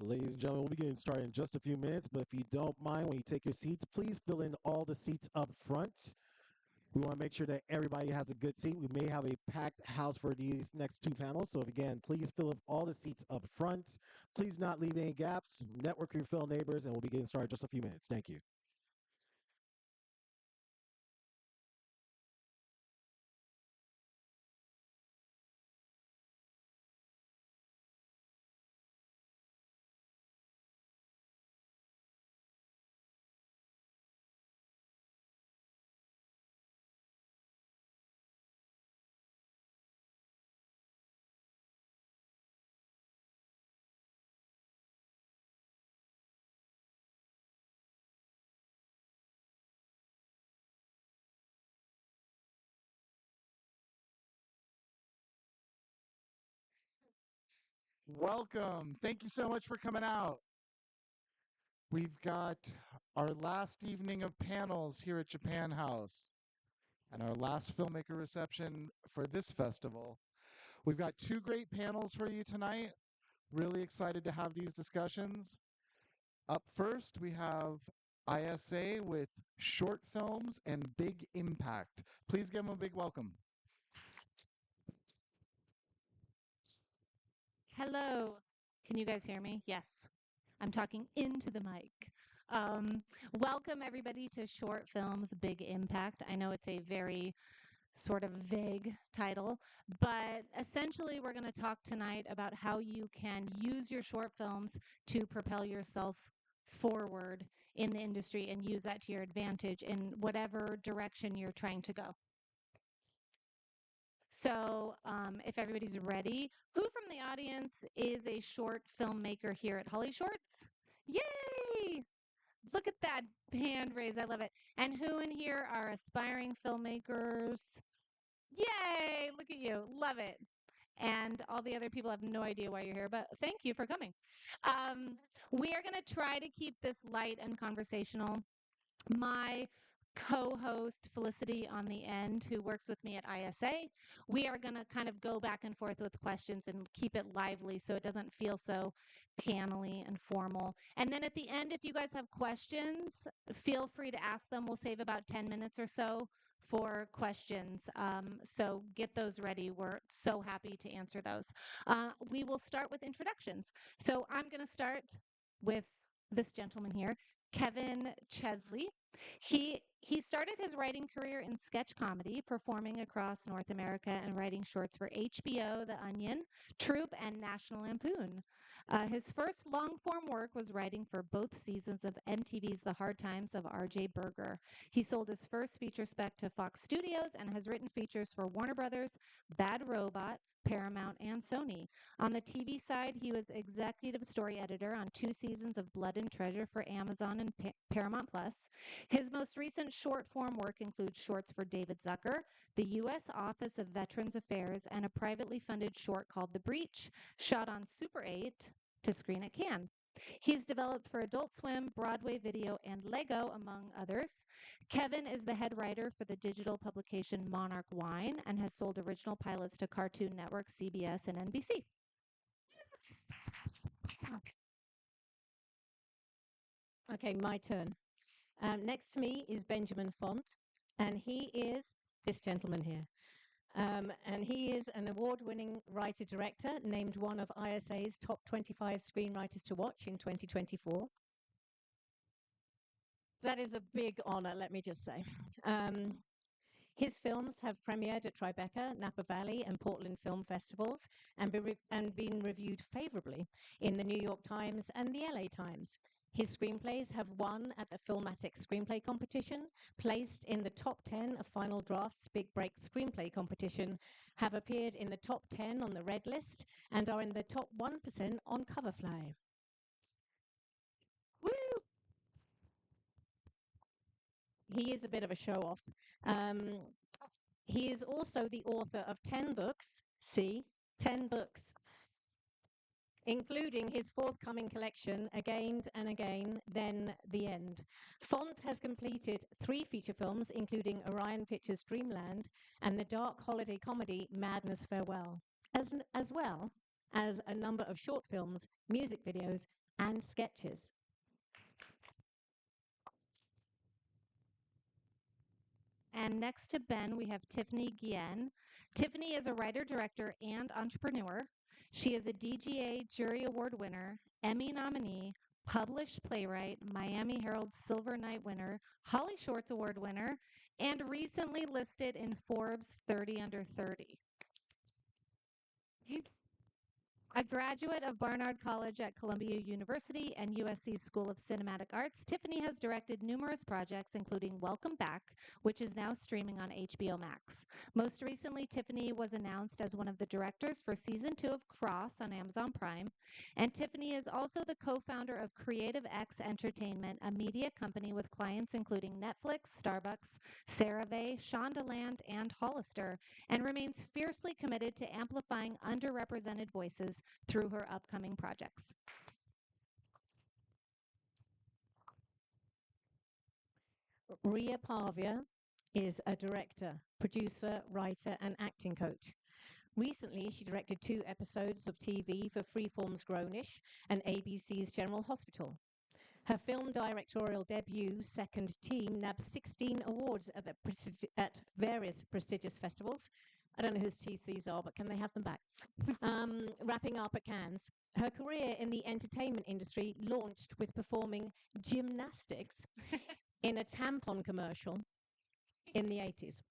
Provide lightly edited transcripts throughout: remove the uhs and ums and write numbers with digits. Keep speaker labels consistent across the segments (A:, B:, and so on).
A: Ladies and gentlemen, we'll be getting started in just a few minutes, but if you don't mind, when you take your seats, please fill in all the seats up front. We want to make sure that everybody has a good seat. We may have a packed house for these next two panels. So, again, please fill up all the seats up front. Please not leave any gaps. Network with your fellow neighbors, and we'll be getting started in just a few minutes. Thank you.
B: Welcome. Thank you so much for coming out. We've got our last evening of panels here at Japan House and our last filmmaker reception for this festival. We've got two great panels for you tonight. Really excited to have these discussions. Up first, we have ISA with short films and big impact. Please give them a big welcome.
C: Hello. Can you guys hear me? Yes. I'm talking into the mic. Welcome, everybody, to Short Films Big Impact. I know it's a very sort of vague title, but essentially, we're going to talk tonight about how you can use your short films to propel yourself forward in the industry and use that to your advantage in whatever direction you're trying to go. So, if everybody's ready, who from the audience is a short filmmaker here at Holly Shorts? Yay! Look at that hand raise. I love it. And who in here are aspiring filmmakers? Yay! Look at you. Love it. And all the other people have no idea why you're here, but thank you for coming. We are going to try to keep this light and conversational. My co-host Felicity on the end, who works with me at ISA, we are going to kind of go back and forth with questions and keep it lively so it doesn't feel so panely and formal. And then at the end, if you guys have questions, feel free to ask them. We'll save about 10 minutes or so for questions. So get those ready. We're so happy to answer those. We will start with introductions. So I'm going to start with this gentleman here, Kevin Chesley. He started his writing career in sketch comedy, performing across North America and writing shorts for HBO, The Onion, Troop, and National Lampoon. His first long-form work was writing for both seasons of MTV's The Hard Times of R.J. Berger. He sold his first feature spec to Fox Studios and has written features for Warner Brothers, Bad Robot, Paramount, and Sony. On the TV side, he was executive story editor on 2 seasons of Blood and Treasure for Amazon and Paramount Plus. His most recent short form work includes shorts for David Zucker, the U.S. Office of Veterans Affairs, and a privately funded short called The Breach, shot on Super 8 to screen at Cannes. He's developed for Adult Swim, Broadway Video, and Lego, among others. Kevin is the head writer for the digital publication Monarch Wine and has sold original pilots to Cartoon Network, CBS, and NBC.
D: Okay, my turn. Next to me is Benjamin Font, and he is this gentleman here. And he is an award-winning writer-director, named one of ISA's top 25 screenwriters to watch in 2024. That is a big honor, let me just say. His films have premiered at Tribeca, Napa Valley, and Portland Film Festivals and been reviewed favorably in the New York Times and the LA Times. His screenplays have won at the Filmatic Screenplay Competition, placed in the top 10 of Final Draft's Big Break Screenplay Competition, have appeared in the top 10 on the Red List, and are in the top 1% on Coverfly. Woo! He is a bit of a show-off. He is also the author of 10 books, 10 books, including his forthcoming collection, Again and Again, Then the End. Font has completed 3 feature films, including Orion Pictures' Dreamland and the dark holiday comedy Madness Farewell, as well as a number of short films, music videos, and sketches.
C: And next to Ben, we have Tiffany Guillen. Tiffany is a writer, director, and entrepreneur. She is a DGA Jury Award winner, Emmy nominee, published playwright, Miami Herald Silver Knight winner, Holly Shorts Award winner, and recently listed in Forbes 30 Under 30. A graduate of Barnard College at Columbia University and USC's School of Cinematic Arts, Tiffany has directed numerous projects, including Welcome Back, which is now streaming on HBO Max. Most recently, Tiffany was announced as one of the directors for season 2 of Cross on Amazon Prime. And Tiffany is also the co-founder of Creative X Entertainment, a media company with clients including Netflix, Starbucks, CeraVe, Shondaland, and Hollister, and remains fiercely committed to amplifying underrepresented voices through her upcoming projects.
D: Ria Pavia is a director, producer, writer, and acting coach. Recently, she directed 2 episodes of TV for Freeform's Grownish and ABC's General Hospital. Her film directorial debut, Second Team, nabbed 16 awards at various prestigious festivals. I don't know whose teeth these are, but can they have them back? Wrapping up at Cannes. Her career in the entertainment industry launched with performing gymnastics in a tampon commercial in the 80s.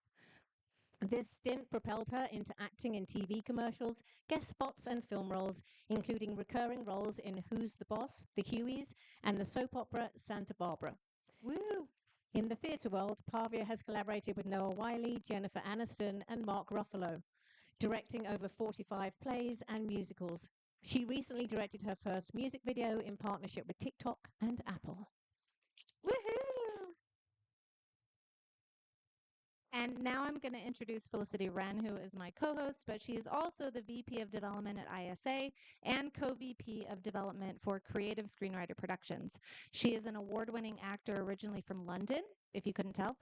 D: This stint propelled her into acting in TV commercials, guest spots, and film roles, including recurring roles in Who's the Boss, The Hueys, and the soap opera Santa Barbara.
C: Woo!
D: In the theatre world, Pavia has collaborated with Noah Wyle, Jennifer Aniston, and Mark Ruffalo, directing over 45 plays and musicals. She recently directed her first music video in partnership with TikTok and Apple.
C: Woohoo! And now I'm going to introduce Felicity Wren, who is my co-host, but she is also the VP of Development at ISA and co-VP of Development for Creative Screenwriter Productions. She is an award-winning actor originally from London, if you couldn't tell.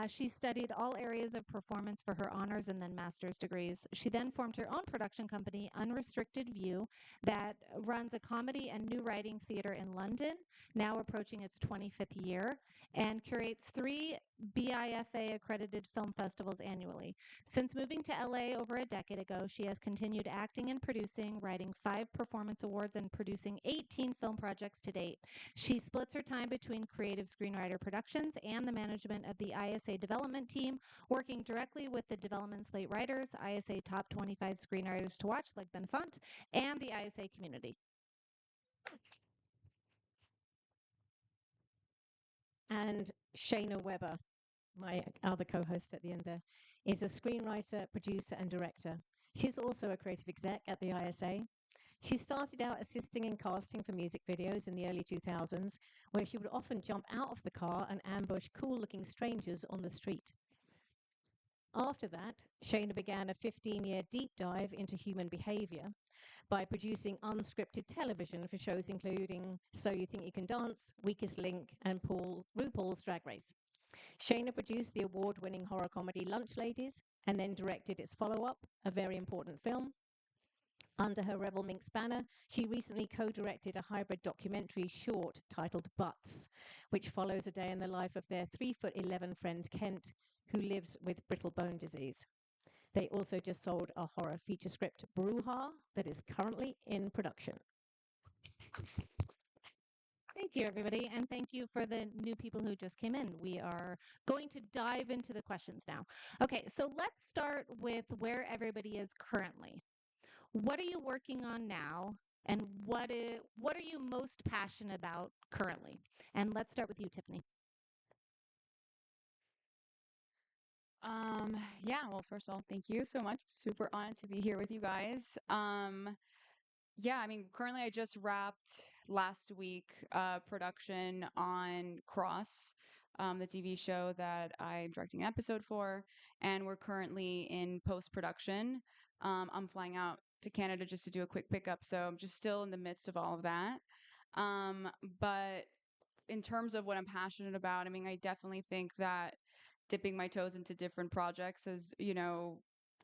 C: She studied all areas of performance for her honors and then master's degrees. She then formed her own production company, Unrestricted View, that runs a comedy and new writing theater in London, now approaching its 25th year, and curates 3 BIFA accredited film festivals annually. Since moving to LA over a decade ago, she has continued acting and producing, writing 5 performance awards, and producing 18 film projects to date. She splits her time between Creative Screenwriter Productions and the management of the ISA development team, working directly with the development slate writers, ISA top 25 screenwriters to watch, like Ben Font, and the ISA community.
D: And Shayna Weber, my other co-host at the end there, is a screenwriter, producer, and director. She's also a creative exec at the ISA. She started out assisting in casting for music videos in the early 2000s, where she would often jump out of the car and ambush cool-looking strangers on the street. After that, Shayna began a 15-year deep dive into human behavior by producing unscripted television for shows including So You Think You Can Dance, Weakest Link, and RuPaul's Drag Race. Shayna produced the award-winning horror comedy Lunch Ladies and then directed its follow-up, A Very Important Film. Under her Rebel Minx banner, she recently co-directed a hybrid documentary short titled Butts, which follows a day in the life of their 3'11" friend Kent, who lives with brittle bone disease. They also just sold a horror feature script, Bruja, that is currently in production.
C: Thank you, everybody, and thank you for the new people who just came in. We are going to dive into the questions now. Okay, so let's start with where everybody is currently. What are you working on now, and what are you most passionate about currently? And let's start with you, Tiffany.
E: Yeah, well, first of all, thank you so much. Super honored to be here with you guys. Yeah, I mean, currently I just wrapped last week production on Cross, the TV show that I'm directing an episode for, and we're currently in post-production. I'm flying out to Canada just to do a quick pickup, so I'm just still in the midst of all of that. But in terms of what I'm passionate about, I mean, I definitely think that dipping my toes into different projects has,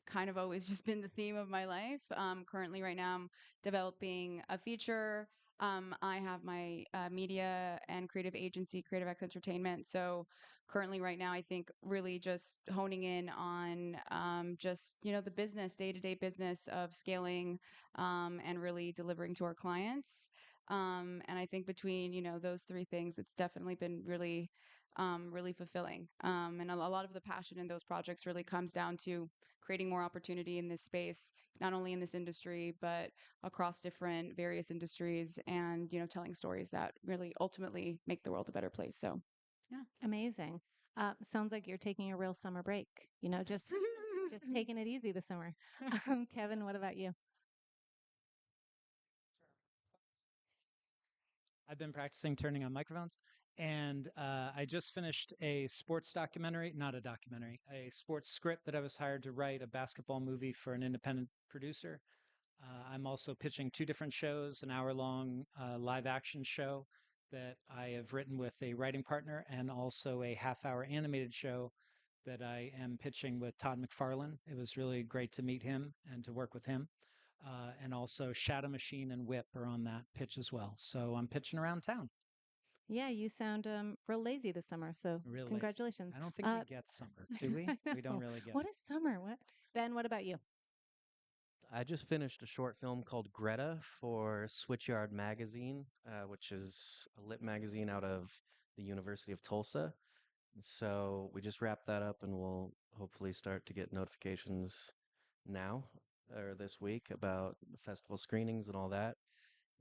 E: kind of always just been the theme of my life. Currently, right now, I'm developing a feature I have my media and creative agency, Creative X Entertainment. So currently, right now, I think really just honing in on just the business, day-to-day business of scaling and really delivering to our clients. And I think between those three things, it's definitely been really fulfilling. And a lot of the passion in those projects really comes down to creating more opportunity in this space, not only in this industry, but across different various industries and, telling stories that really ultimately make the world a better place. So, yeah.
C: Amazing. Sounds like you're taking a real summer break. Just taking it easy this summer. Kevin, what about you?
F: I've been practicing turning on microphones, and I just finished a sports documentary, not a documentary, a sports script that I was hired to write a basketball movie for an independent producer. I'm also pitching two different shows, an hour-long live action show that I have written with a writing partner, and also a half-hour animated show that I am pitching with Todd McFarlane. It was really great to meet him and to work with him. And also Shadow Machine and Whip are on that pitch as well. So I'm pitching around town.
C: Yeah, you sound real lazy this summer. So
F: Real lazy.
C: congratulations.
F: I don't think we get summer, do we?
C: I
F: We don't
C: know.
F: really get
C: What
F: it.
C: is summer? What? Ben, what about you?
G: I just finished a short film called Greta for Switchyard Magazine, which is a lit magazine out of the University of Tulsa. So we just wrapped that up and we'll hopefully start to get notifications now or this week about the festival screenings and all that.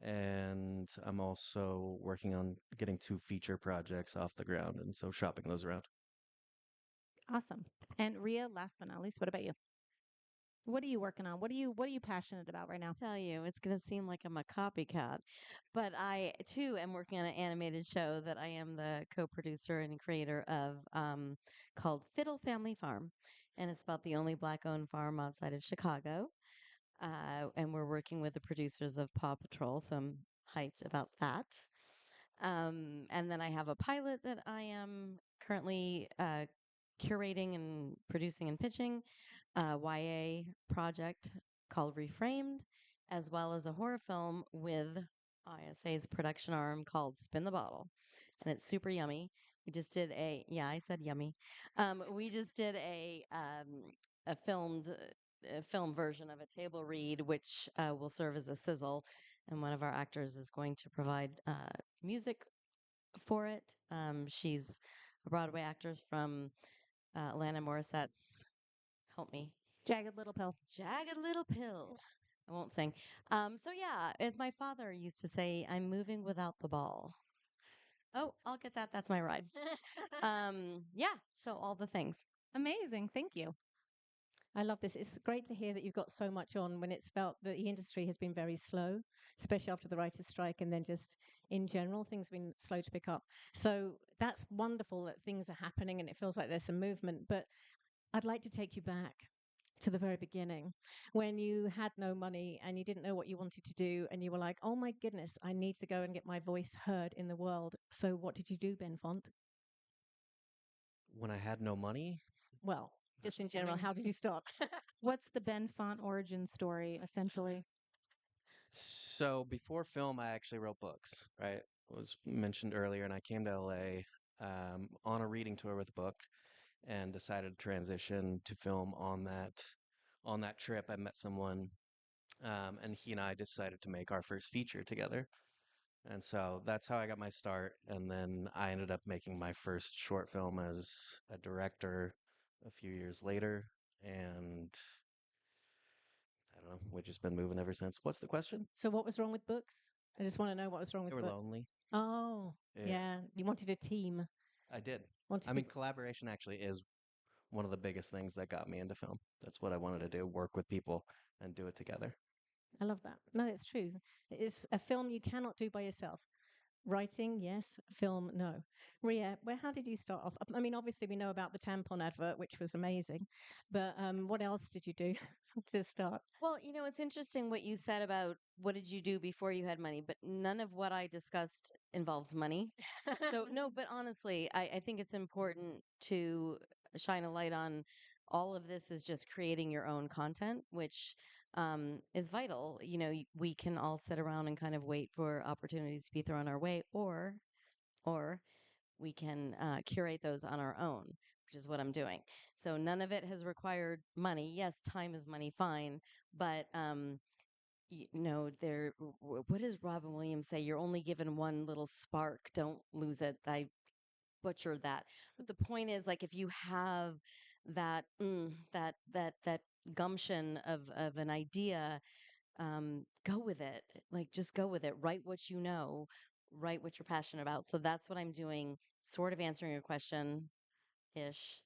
G: And I'm also working on getting two feature projects off the ground and so shopping those around.
C: Awesome. And Ria, last but not least, what about you? What are you working on? What are you passionate about right now?
H: Tell you, it's going to seem like I'm a copycat, but I too am working on an animated show that I am the co-producer and creator of, called Fiddle Family Farm, and it's about the only Black-owned farm outside of Chicago. And we're working with the producers of Paw Patrol, so I'm hyped about that. And then I have a pilot that I am currently curating and producing and pitching, a YA project called Reframed, as well as a horror film with ISA's production arm called Spin the Bottle. And it's super yummy. We just did yeah, I said yummy. We just did a film version of a table read, which will serve as a sizzle. And one of our actors is going to provide music for it. She's a Broadway actress from Alanis Morissette's, help me,
C: Jagged Little Pill.
H: Jagged Little Pill. I won't sing. So yeah, as my father used to say, I'm moving without the ball. Oh, I'll get that. That's my ride. Yeah, so all the things.
C: Amazing. Thank you.
D: I love this. It's great to hear that you've got so much on when it's felt that the industry has been very slow, especially after the writers' strike, and then just in general, things have been slow to pick up. So that's wonderful that things are happening and it feels like there's some movement. But I'd like to take you back to the very beginning when you had no money and you didn't know what you wanted to do and you were like, oh my goodness, I need to go and get my voice heard in the world. So what did you do, Ben Font?
G: When I had no money,
D: Well, just in general,
G: Hustling.
D: how did you start?
C: What's the Ben Font origin story, essentially?
G: so before film, I actually wrote books, right? It was mentioned earlier, and I came to LA on a reading tour with a book and decided to transition to film on that trip. I met someone, and he and I decided to make our first feature together. And so that's how I got my start. And then I ended up making my first short film as a director a few years later. And I don't know, we've just been moving ever since. What's the question?
D: So what was wrong with books? I just want to know what was wrong
G: They
D: with
G: were
D: books.
G: lonely.
D: Oh,
G: Yeah,
D: yeah. You wanted a team.
G: I did.
D: Wanted
G: I mean,
D: people.
G: collaboration actually is one of the biggest things that got me into film. That's what I wanted to do, work with people and do it together.
D: I love that. No, it's true. It's a film you cannot do by yourself. Writing, yes. Film, no. Ria, how did you start off? I mean, obviously we know about the tampon advert, which was amazing, but what else did you do to start?
H: Well, it's interesting what you said about what did you do before you had money, but none of what I discussed involves money. So, no, but honestly, I think it's important to shine a light on all of this is just creating your own content, which is vital. We can all sit around and kind of wait for opportunities to be thrown our way, or we can curate those on our own, which is what I'm doing. So none of it has required money. Yes, time is money, fine, but what does Robin Williams say? You're only given one little spark. Don't lose it. I butchered that. But the point is, like, if you have that gumption of an idea, go with it. Like, just go with it. Write what you know. Write what you're passionate about. So that's what I'm doing. Sort of answering your question, ish.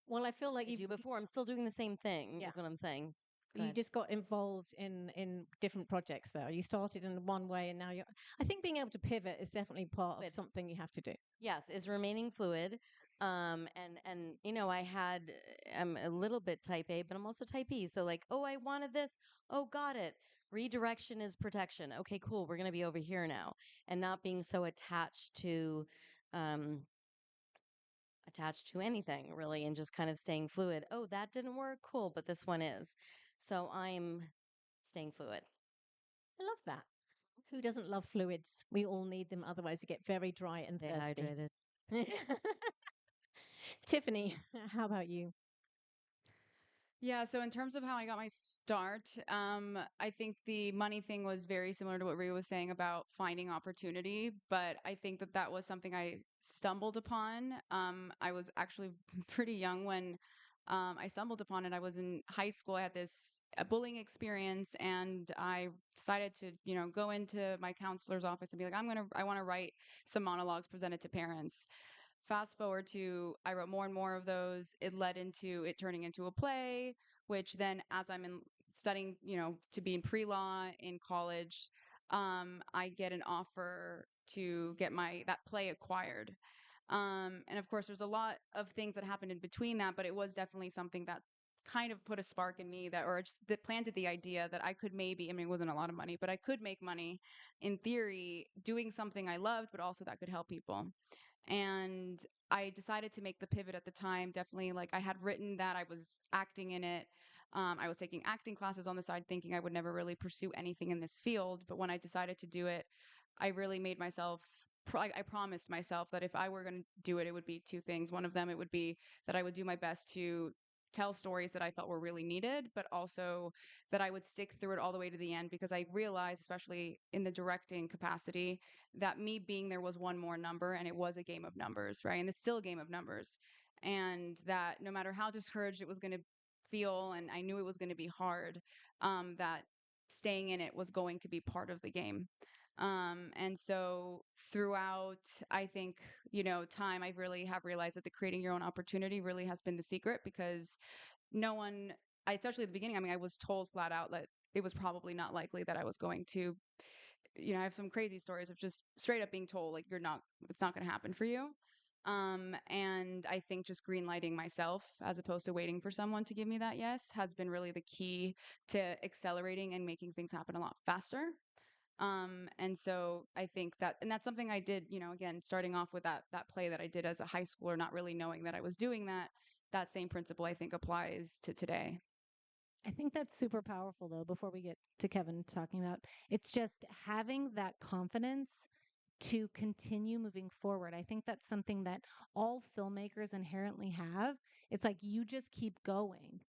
D: Well, I feel like
H: I do before. I'm still doing the same thing.
D: Yeah.
H: Is what I'm saying. Go
D: you
H: ahead.
D: just got involved in different projects there. You started in one way and now you're I think being able to pivot is definitely part of
H: Fluid.
D: something you have to do.
H: Yes, is remaining fluid. And I'm a little bit type A, but I'm also type E. So like, oh, I wanted this. Oh, got it. Redirection is protection. Okay, cool. We're gonna be over here now, and not being so um, attached to anything really, and just kind of staying fluid. Oh, that didn't work. Cool, but this one is. So I'm staying fluid.
D: I love that. Who doesn't love fluids? We all need them, otherwise you get very dry and
H: Stay
D: thirsty.
H: hydrated.
D: Tiffany, how about you?
E: Yeah, so in terms of how I got my start, I think the money thing was very similar to what Rhea was saying about finding opportunity, but I think that that was something I stumbled upon. I was actually pretty young when I stumbled upon it. I was in high school. I had this bullying experience, and I decided to, go into my counselor's office and be like, I want to write some monologues presented to parents. Fast forward to, I wrote more and more of those. It led into it turning into a play, which then, as I'm in studying, to be in pre-law in college, I get an offer to get that play acquired. And of course, there's a lot of things that happened in between that, but it was definitely something that kind of put a spark in me that planted the idea that I could maybe, I mean, it wasn't a lot of money, but I could make money in theory doing something I loved, but also that could help people. And I decided to make the pivot at the time. Definitely, like, I had written that I was acting in it. I was taking acting classes on the side, thinking I would never really pursue anything in this field. But when I decided to do it, I really made myself. I promised myself that if I were going to do it, it would be two things. One of them, it would be that I would do my best to tell stories that I felt were really needed, but also that I would stick through it all the way to the end, because I realized, especially in the directing capacity, that me being there was one more number, and it was a game of numbers, right? And it's still a game of numbers. And that no matter how discouraged it was going to feel, and I knew it was going to be hard, that staying in it was going to be part of the game. And so throughout, I think, time, I really have realized that the creating your own opportunity really has been the secret, because no one, especially at the beginning, I mean, I was told flat out that it was probably not likely that I was going to, I have some crazy stories of just straight up being told, like, it's not going to happen for you. And I think just green lighting myself as opposed to waiting for someone to give me that yes has been really the key to accelerating and making things happen a lot faster. And so I think and that's something I did, again, starting off with that play that I did as a high schooler, not really knowing that I was doing that. That same principle, I think, applies to today.
C: I think that's super powerful, though, before we get to Kevin talking about it's just having that confidence to continue moving forward. I think that's something that all filmmakers inherently have. It's like you just keep going.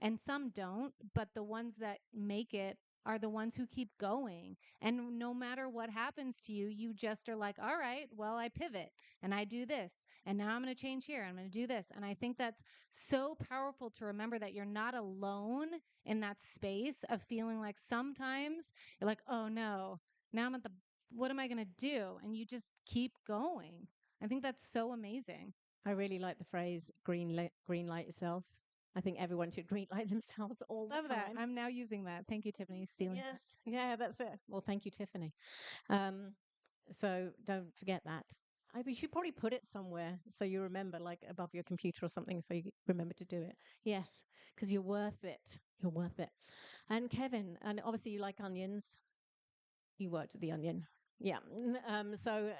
C: And some don't, but the ones that make it are the ones who keep going. And no matter what happens to you, you just are like, all right, well, I pivot and I do this. And now I'm going to change here. I'm going to do this. And I think that's so powerful to remember that you're not alone in that space of feeling like sometimes you're like, oh no, now I'm at the, what am I going to do? And you just keep going. I think that's so amazing.
D: I really like the phrase green light yourself. I think everyone should green light themselves all
C: Love
D: the
C: that.
D: time.
C: I'm now using that. Thank you, Tiffany. Stealing.
D: Yes. Yeah, that's it. Well, thank you, Tiffany. So don't forget that. We should probably put it somewhere so you remember, like above your computer or something, so you remember to do it. Yes, because you're worth it. You're worth it. And Kevin, and obviously you like onions. You worked at the Onion. Yeah. So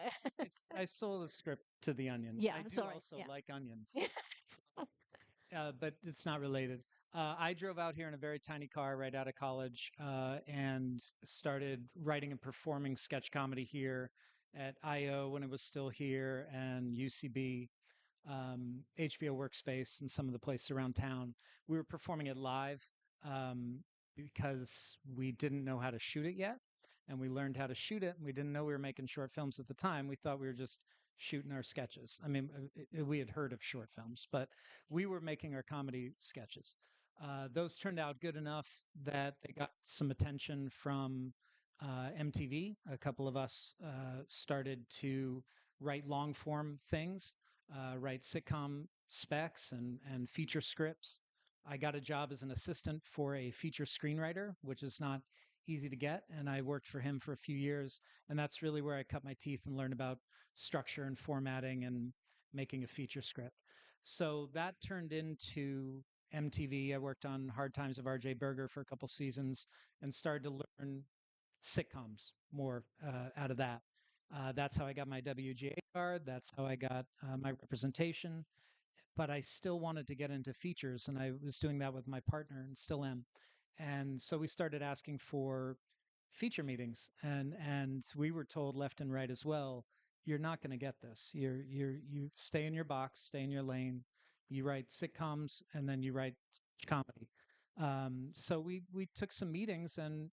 F: I sold the script to The Onion.
D: Yeah,
F: I do
D: sorry,
F: also
D: yeah.
F: like onions, but it's not related. I drove out here in a very tiny car right out of college and started writing and performing sketch comedy here at IO when it was still here and UCB, HBO Workspace, and some of the places around town. We were performing it live because we didn't know how to shoot it yet. And we learned how to shoot it. And we didn't know we were making short films at the time. We thought we were just shooting our sketches. I mean, we had heard of short films, but we were making our comedy sketches. Those turned out good enough that they got some attention from MTV. A couple of us started to write long form things, write sitcom specs and feature scripts. I got a job as an assistant for a feature screenwriter, which is not easy to get. And I worked for him for a few years. And that's really where I cut my teeth and learned about structure and formatting and making a feature script. So that turned into MTV. I worked on Hard Times of RJ Berger for a couple seasons and started to learn sitcoms more out of that. That's how I got my WGA card. That's how I got my representation. But I still wanted to get into features, and I was doing that with my partner and still am. And so we started asking for feature meetings, and we were told left and right as well, you're not going to get this. You stay in your box, stay in your lane. You write sitcoms, and then you write comedy. So we took some meetings, and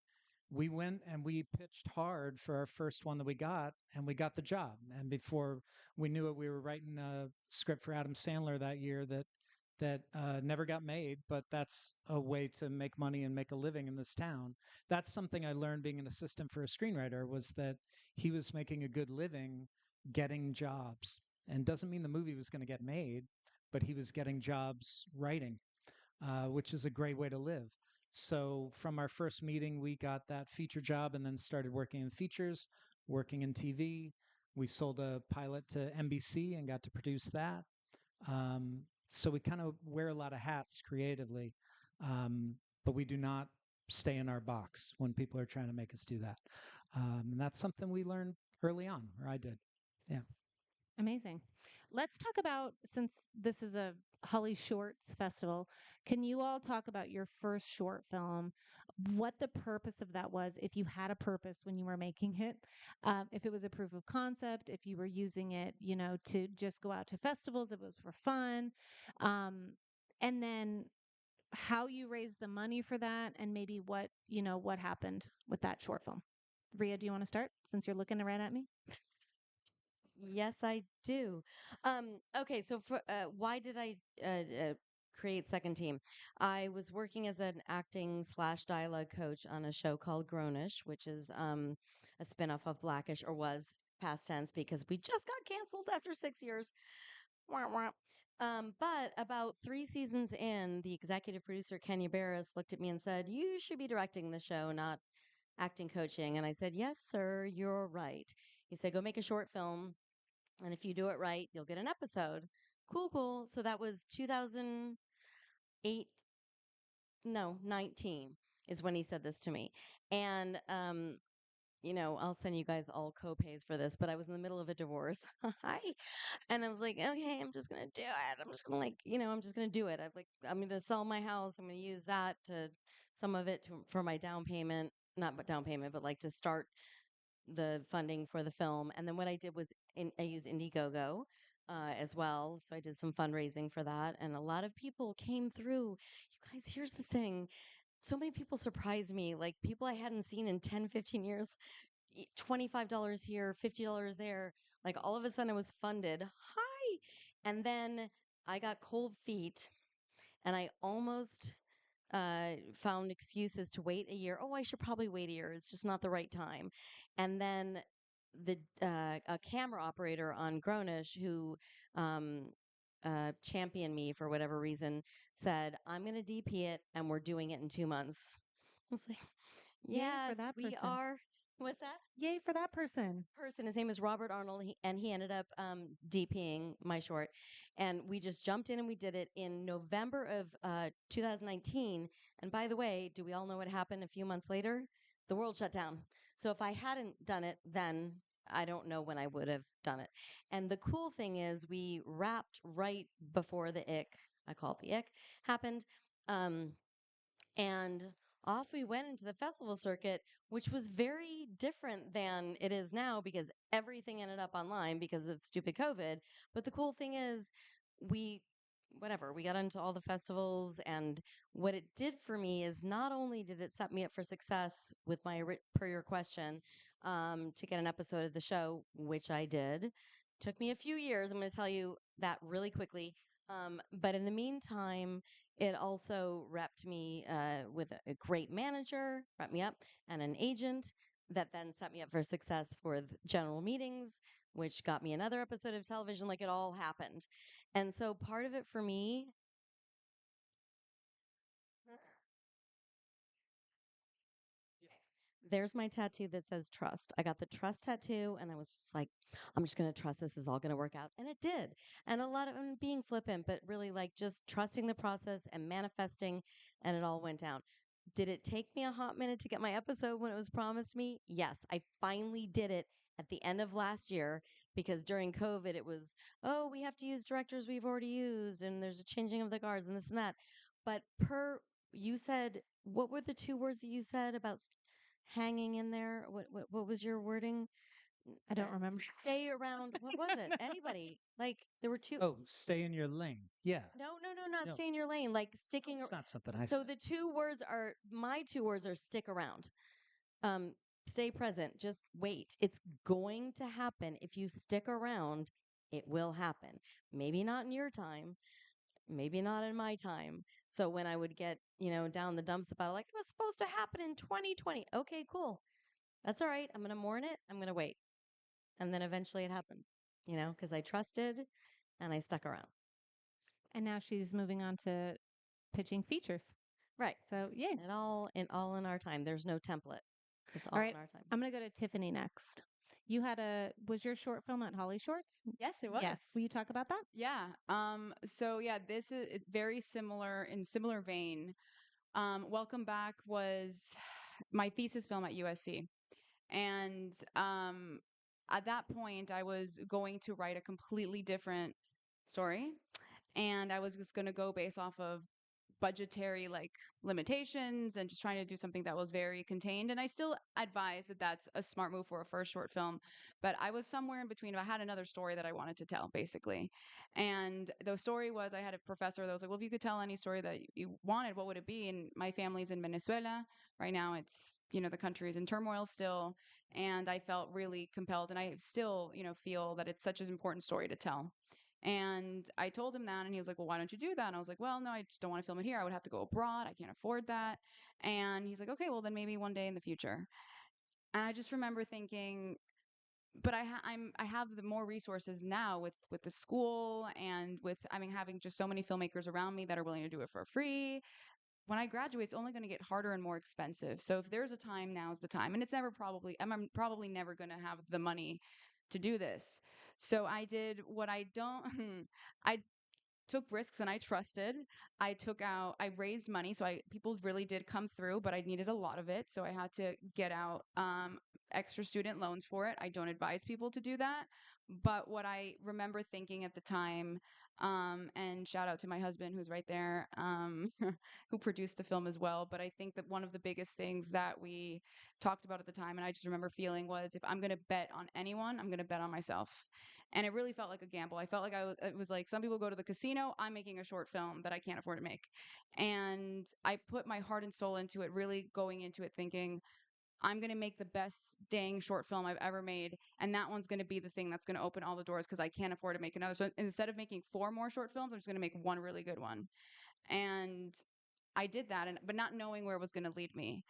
F: we went and we pitched hard for our first one that we got, and we got the job. And before we knew it, we were writing a script for Adam Sandler that year that never got made, but that's a way to make money and make a living in this town. That's something I learned being an assistant for a screenwriter, was that he was making a good living getting jobs. And doesn't mean the movie was going to get made, but he was getting jobs writing, which is a great way to live. So from our first meeting, we got that feature job and then started working in features, working in TV. We sold a pilot to NBC and got to produce that. So we kind of wear a lot of hats creatively, but we do not stay in our box when people are trying to make us do that. And that's something we learned early on, or I did. Yeah.
C: Amazing. Let's talk about, since this is a Holly Shorts Festival, can you all talk about your first short film, what the purpose of that was, if you had a purpose when you were making it, if it was a proof of concept, if you were using it, to just go out to festivals, if it was for fun, and then how you raised the money for that, and maybe what happened with that short film. Ria, do you want to start since you're looking right at me?
H: Yes, I do. Okay, so why did I create Second Team? I was working as an acting slash dialogue coach on a show called Grownish, which is a spinoff of Blackish, or was past tense because we just got canceled after 6 years. Wah, wah. But about 3 seasons in, the executive producer, Kenya Barris, looked at me and said, "You should be directing the show, not acting coaching." And I said, "Yes, sir, you're right." He said, "Go make a short film. And if you do it right, you'll get an episode." Cool, cool. So that was 2008, no, 19 is when he said this to me. And, I'll send you guys all co-pays for this, but I was in the middle of a divorce. Hi. And I was like, okay, I'm just going to do it. I'm just going to I'm just going to do it. I was like, I'm going to sell my house. I'm going to use that to some of it for my down payment, not down payment, but like to start the funding for the film. And then what I did was I used Indiegogo as well. So I did some fundraising for that. And a lot of people came through. You guys, here's the thing. So many people surprised me, like people I hadn't seen in 10, 15 years, $25 here, $50 there. Like all of a sudden I was funded. Hi. And then I got cold feet and I almost found excuses to wait a year. Oh, I should probably wait a year. It's just not the right time. And then a camera operator on Grownish who championed me for whatever reason said, "I'm going to DP it and we're doing it in 2 months." I was like,
C: Yay for
H: yes,
C: that
H: we
C: person.
H: are. What's that?
C: Yay for that person.
H: His name is Robert Arnold, and he ended up DPing my short. And we just jumped in and we did it in November of 2019. And by the way, do we all know what happened a few months later? The world shut down. So if I hadn't done it then, I don't know when I would have done it. And the cool thing is we wrapped right before the ick, I call it the ick, happened. Um, and off we went into the festival circuit, which was very different than it is now because everything ended up online because of stupid COVID. But the cool thing is, we, whatever, we got into all the festivals. And what it did for me is not only did it set me up for success with my, per your question, to get an episode of the show, which I did. Took me a few years. I'm going to tell you that really quickly. But in the meantime, it also repped me with a great manager, repped me up, and an agent that then set me up for success for the general meetings, which got me another episode of television. Like it all happened. And so part of it for me, there's my tattoo that says trust. I got the trust tattoo and I was just like, I'm just going to trust this is all going to work out. And it did. And a lot of being flippant, but really like just trusting the process and manifesting, and it all went down. Did it take me a hot minute to get my episode when it was promised me? Yes. I finally did it at the end of last year because during COVID, it was, oh, we have to use directors we've already used and there's a changing of the guards and this and that. But you said, what were the two words that you said about hanging in there? What was your wording?
C: I don't remember.
H: Stay around. What was it? Anybody? Like there were two.
F: Oh, stay in your lane. Yeah.
H: No, not
F: No.
H: stay in your lane. Like sticking.
F: It's not something I
H: So
F: said.
H: the two words are my two words are stick around. Um, Stay present. Just wait. It's going to happen if you stick around. It will happen. Maybe not in your time. Maybe not in my time. So when I would get, down the dumps about it, like it was supposed to happen in 2020. Okay, cool. That's all right. I'm going to mourn it. I'm going to wait. And then eventually it happened, because I trusted and I stuck around.
C: And now she's moving on to pitching features.
H: Right.
C: So, yay.
H: And all in our time. There's no template. It's all
C: All right.
H: in our time.
C: I'm going to go to Tiffany next. Was your short film at Holly Shorts?
E: Yes, it was.
C: Yes. Will you talk about that?
E: Yeah. So yeah, this is very similar in similar vein. Welcome Back was my thesis film at USC. And at that point, I was going to write a completely different story. And I was just going to go based off of budgetary limitations and just trying to do something that was very contained. And I still advise that that's a smart move for a first short film, but I was somewhere in between. I had another story that I wanted to tell, basically. And the story was, I had a professor that was like, well, if you could tell any story that you wanted, what would it be? And my family's in Venezuela right now. It's, the country is in turmoil still. And I felt really compelled, and I still, feel that it's such an important story to tell. And I told him that, and he was like, well, why don't you do that? And I was like, well, no, I just don't want to film it here. I would have to go abroad. I can't afford that. And he's like, okay, well, then maybe one day in the future. And I just remember thinking, but I have the more resources now with the school and with, having just so many filmmakers around me that are willing to do it for free. When I graduate, it's only going to get harder and more expensive. So if there's a time, now's the time. And I'm probably never going to have the money to do this. So I did what I don't, I took risks and I trusted. I raised money. So people really did come through, but I needed a lot of it. So I had to get out extra student loans for it. I don't advise people to do that. But what I remember thinking at the time, and shout out to my husband who's right there, who produced the film as well. But I think that one of the biggest things that we talked about at the time, and I just remember feeling, was if I'm going to bet on anyone, I'm going to bet on myself. And it really felt like a gamble. I felt like it was like some people go to the casino, I'm making a short film that I can't afford to make. And I put my heart and soul into it, really going into it thinking, I'm going to make the best dang short film I've ever made. And that one's going to be the thing that's going to open all the doors because I can't afford to make another. So instead of making 4 more short films, I'm just going to make one really good one. And I did that, but not knowing where it was going to lead me.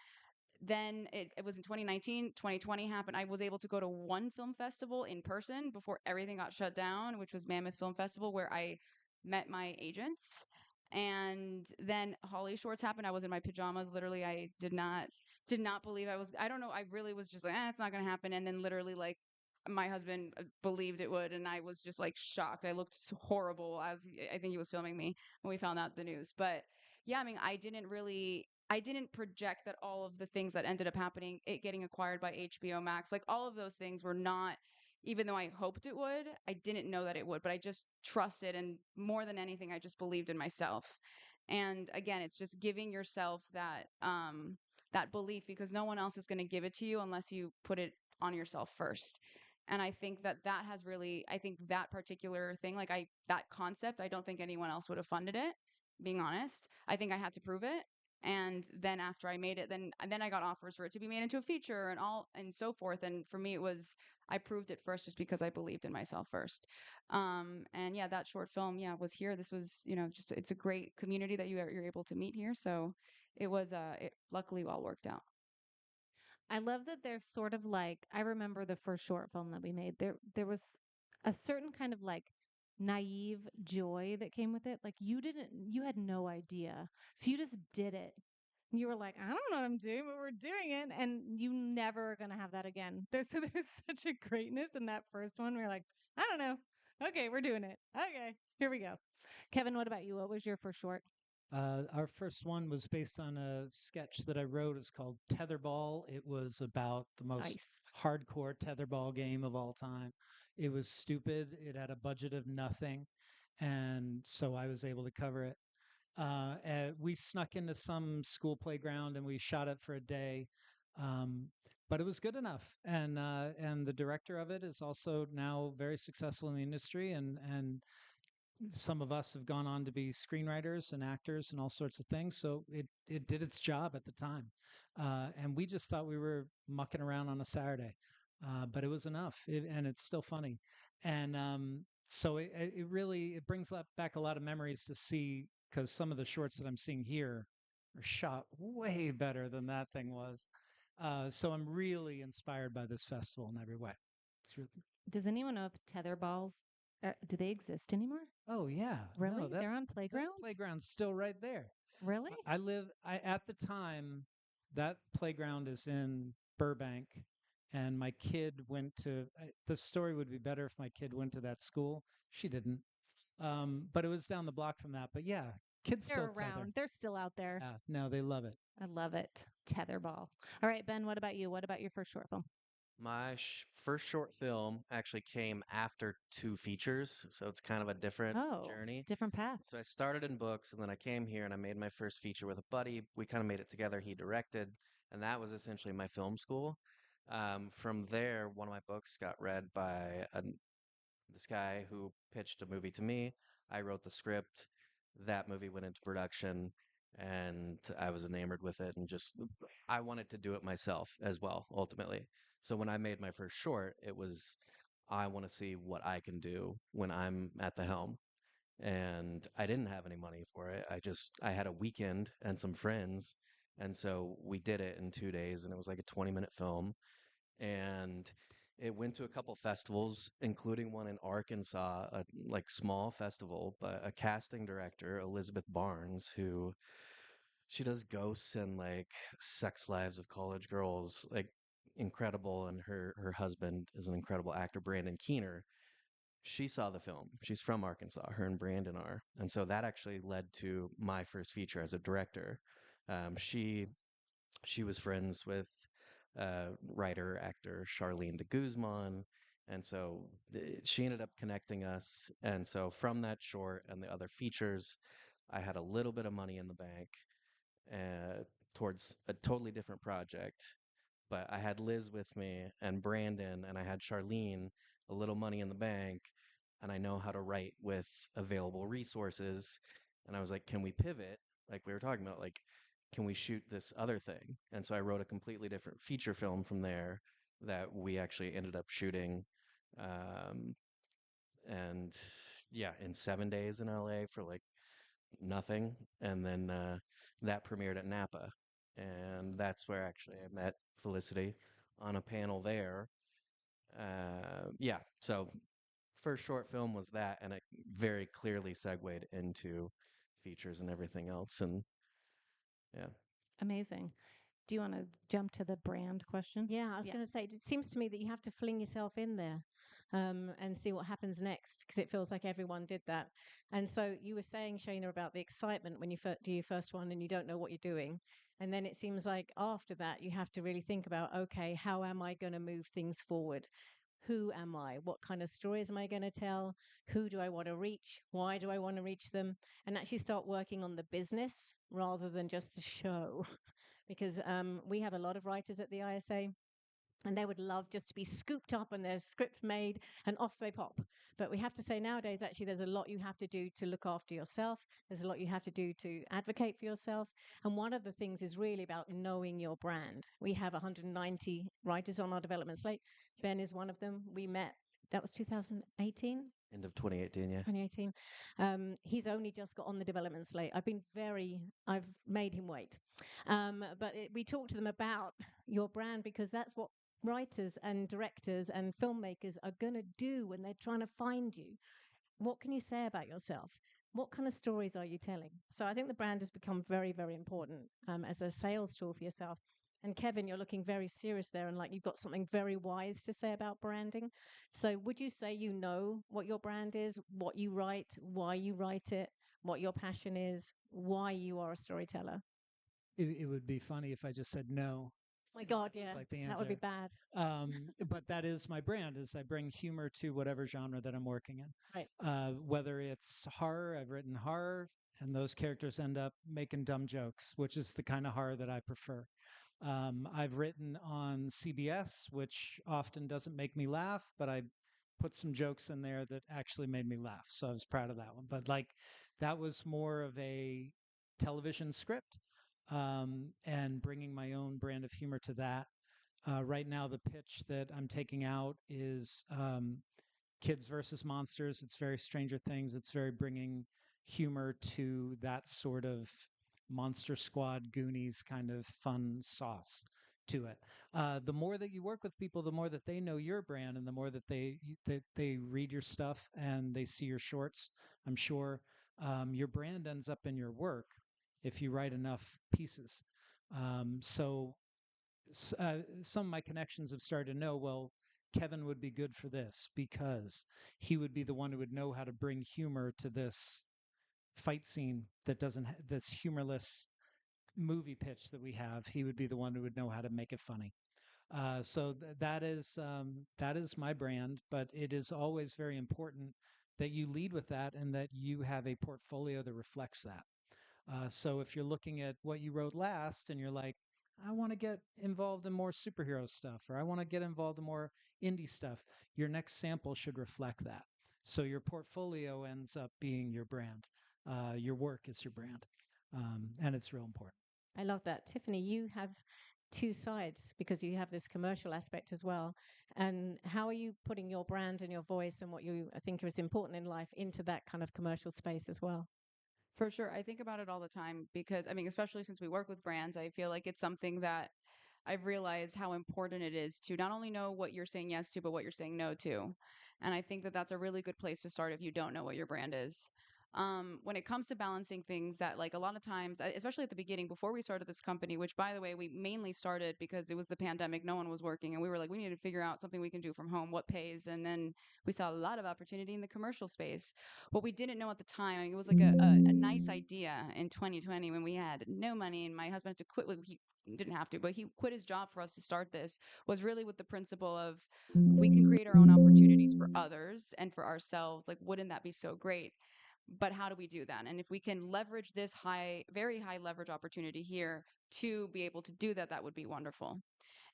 E: Then it was in 2019, 2020 happened. I was able to go to one film festival in person before everything got shut down, which was Mammoth Film Festival, where I met my agents. And then Holly Shorts happened. I was in my pajamas. Literally, I did not believe I don't know. I really was just like, it's not going to happen. And then literally my husband believed it would. And I was just shocked. I looked so horrible as I think he was filming me when we found out the news. But yeah, I didn't project that all of the things that ended up happening, it getting acquired by HBO Max, all of those things were not, even though I hoped it would, I didn't know that it would, but I just trusted. And more than anything, I just believed in myself. And again, it's just giving yourself that belief, because no one else is going to give it to you unless you put it on yourself first. And I think that has really, I think that particular thing, like that concept, I don't think anyone else would have funded it, being honest. I think I had to prove it. And then after I made it, then I got offers for it to be made into a feature and all and so forth. And for me, it was, I proved it first just because I believed in myself first. And yeah, that short film, yeah, was here. This was, just it's a great community that you're able to meet here. So it was it luckily well worked out.
C: I love that there's sort of like, I remember the first short film that we made. There was a certain kind of like naive joy that came with it. Like you had no idea. So you just did it. You were like, I don't know what I'm doing, but we're doing it. And you never are gonna have that again. There's such a greatness in that first one. We're like, I don't know. Okay, we're doing it. Okay, here we go. Kevin, what about you? What was your first short?
F: Our first one was based on a sketch that I wrote. It's called Tetherball. It was about the most
C: Nice.
F: hardcore tetherball game of all time. It was stupid. It had a budget of nothing, and so I was able to cover it. We snuck into some school playground and we shot it for a day, um, but it was good enough. And the director of it is also now very successful in the industry, and some of us have gone on to be screenwriters and actors and all sorts of things. So it did its job at the time, and we just thought we were mucking around on a Saturday, but it was enough, and it's still funny. And so it really it brings back a lot of memories to see, because some of the shorts that I'm seeing here are shot way better than that thing was. So I'm really inspired by this festival in every way. It's really,
C: Does anyone know if tether balls do they exist anymore?
F: oh yeah,
C: Really?
F: no,
C: They're on
F: that
C: playgrounds?
F: playground's still right there.
C: Really?
F: I at the time that playground is in Burbank, and my kid went to the story would be better if my kid went to that school. She didn't. But it was down the block from that. But yeah, kids
C: They're
F: still tether.
C: around. They're still out there.
F: Yeah, no, they love it.
C: I love it. Tetherball. All right, Ben, what about you? What about your first short film?
G: My first short film actually came after two features, so it's kind of a different
C: Oh,
G: journey.
C: different path.
G: So I started in books, and then I came here and I made my first feature with a buddy. We kind of made it together. He directed, and that was essentially my film school. From there, one of my books got read by this guy who pitched a movie to me. I wrote the script. That movie went into production, and I was enamored with it, and just I wanted to do it myself as well, ultimately. So when I made my first short, it was I want to see what I can do when I'm at the helm. And I didn't have any money for it. I had a weekend and some friends, and so we did it in 2 days, and it was like a 20-minute film, and it went to a couple festivals, including one in Arkansas, a like small festival, but a casting director, Elizabeth Barnes, who she does Ghosts and like Sex Lives of College Girls, like incredible, and her husband is an incredible actor, Brandon Keener. She saw the film. She's from Arkansas, her and Brandon are. And so that actually led to my first feature as a director. She was friends with writer actor Charlene de Guzman, and so she ended up connecting us. And so from that short and the other features, I had a little bit of money in the bank uh, towards a totally different project. But I had Liz with me and Brandon, and I had Charlene, a little money in the bank, and I know how to write with available resources. And I was like, can we pivot? Like we were talking about, like, can we shoot this other thing? And so I wrote a completely different feature film from there that we actually ended up shooting. Um, and yeah, in 7 days in LA for like nothing. And then that premiered at Napa. And that's where actually I met Felicity on a panel there. Yeah, so first short film was that, and it very clearly segued into features and everything else. And yeah.
C: Amazing. Do you want to jump to the brand question?
D: Yeah, I was
C: Yeah.
D: going to say, it seems to me that you have to fling yourself in there and see what happens next, because it feels like everyone did that. And so you were saying, Shayna, about the excitement when you do your first one and you don't know what you're doing. And then it seems like after that, you have to really think about, okay, how am I going to move things forward? Who am I? What kind of stories am I going to tell? Who do I want to reach? Why do I want to reach them? And actually start working on the business rather than just the show. Because we have a lot of writers at the ISA, and they would love just to be scooped up and their script made and off they pop. But we have to say nowadays, actually, there's a lot you have to do to look after yourself. There's a lot you have to do to advocate for yourself. And one of the things is really about knowing your brand. We have 190 writers on our development slate. Ben is one of them. We met, that was 2018.
G: End of 2018, yeah.
D: 2018. He's only just got on the development slate. I've made him wait. But we talked to them about your brand because that's what writers and directors and filmmakers are going to do when they're trying to find you. What can you say about yourself? What kind of stories are you telling? So I think the brand has become very, very important as a sales tool for yourself. And Kevin, you're looking very serious there and like you've got something very wise to say about branding. So would you say you know what your brand is, what you write, why you write it, what your passion is, why you are a storyteller?
F: It would be funny if I just said no.
D: My God,
F: It's
D: yeah,
F: like the
D: that would be
F: answer.
D: bad.
F: But that is my brand, is I bring humor to whatever genre that I'm working in.
D: Right.
F: Whether it's horror, I've written horror, and those characters end up making dumb jokes, which is the kind of horror that I prefer. I've written on CBS, which often doesn't make me laugh, but I put some jokes in there that actually made me laugh. So I was proud of that one. But like that was more of a television script, and bringing my own brand of humor to that. Right now, the pitch that I'm taking out is kids versus monsters. It's very Stranger Things. It's very bringing humor to that sort of Monster Squad, Goonies kind of fun sauce to it. The more that you work with people, the more that they know your brand, and the more that they read your stuff and they see your shorts. I'm sure your brand ends up in your work if you write enough pieces. So some of my connections have started to know, well, Kevin would be good for this because he would be the one who would know how to bring humor to this fight scene that doesn't this humorless movie pitch that we have. He would be the one who would know how to make it funny. That is my brand, but it is always very important that you lead with that and that you have a portfolio that reflects that. So if you're looking at what you wrote last and you're like, I want to get involved in more superhero stuff, or I want to get involved in more indie stuff, your next sample should reflect that. So your portfolio ends up being your brand. Your work is your brand. And it's real important.
D: I love that. Tiffany, you have two sides because you have this commercial aspect as well. And how are you putting your brand and your voice and what you think is important in life into that kind of commercial space as well?
E: For sure. I think about it all the time because, I mean, especially since we work with brands, I feel like it's something that I've realized how important it is to not only know what you're saying yes to, but what you're saying no to. And I think that that's a really good place to start if you don't know what your brand is. When it comes to balancing things that like a lot of times, especially at the beginning, before we started this company, which by the way, we mainly started because it was the pandemic, no one was working. And we were like, we need to figure out something we can do from home, what pays. And then we saw a lot of opportunity in the commercial space. What we didn't know at the time, I mean, it was like a nice idea in 2020 when we had no money and my husband had to quit. He didn't have to, but he quit his job for us to start this, was really with the principle of we can create our own opportunities for others and for ourselves. Like, wouldn't that be so great? But how do we do that? And if we can leverage this very high leverage opportunity here to be able to do that, that would be wonderful.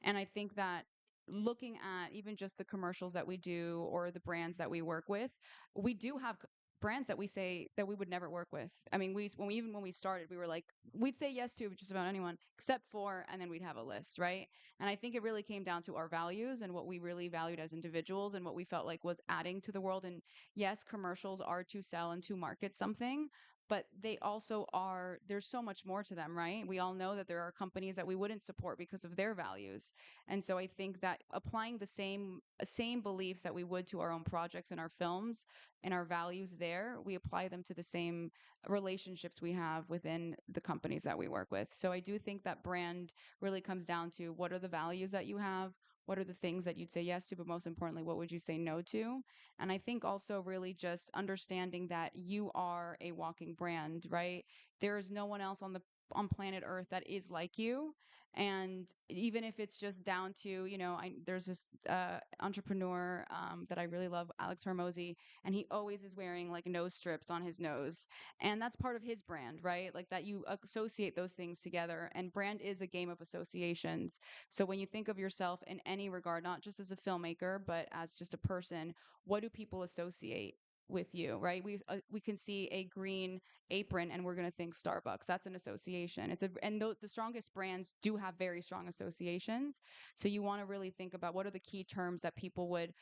E: And I think that looking at even just the commercials that we do or the brands that we work with, we do have brands that we say that we would never work with. I mean, even when we started, we were like, we'd say yes to just about anyone except for, and then we'd have a list, right? And I think it really came down to our values and what we really valued as individuals and what we felt like was adding to the world. And yes, commercials are to sell and to market something, but they also are, there's so much more to them, right? We all know that there are companies that we wouldn't support because of their values. And so I think that applying the same beliefs that we would to our own projects and our films and our values there, we apply them to the same relationships we have within the companies that we work with. So I do think that brand really comes down to what are the values that you have? What are the things that you'd say yes to, but most importantly, what would you say no to? And I think also really just understanding that you are a walking brand, right? There is no one else on planet Earth that is like you. And even if it's just down to, there's this entrepreneur that I really love, Alex Hormozy, and he always is wearing like nose strips on his nose. And that's part of his brand, right? Like that you associate those things together. And brand is a game of associations. So when you think of yourself in any regard, not just as a filmmaker, but as just a person, what do people associate with you, right? We can see a green apron and we're going to think Starbucks. That's an association. The strongest brands do have very strong associations. So you want to really think about what are the key terms that people would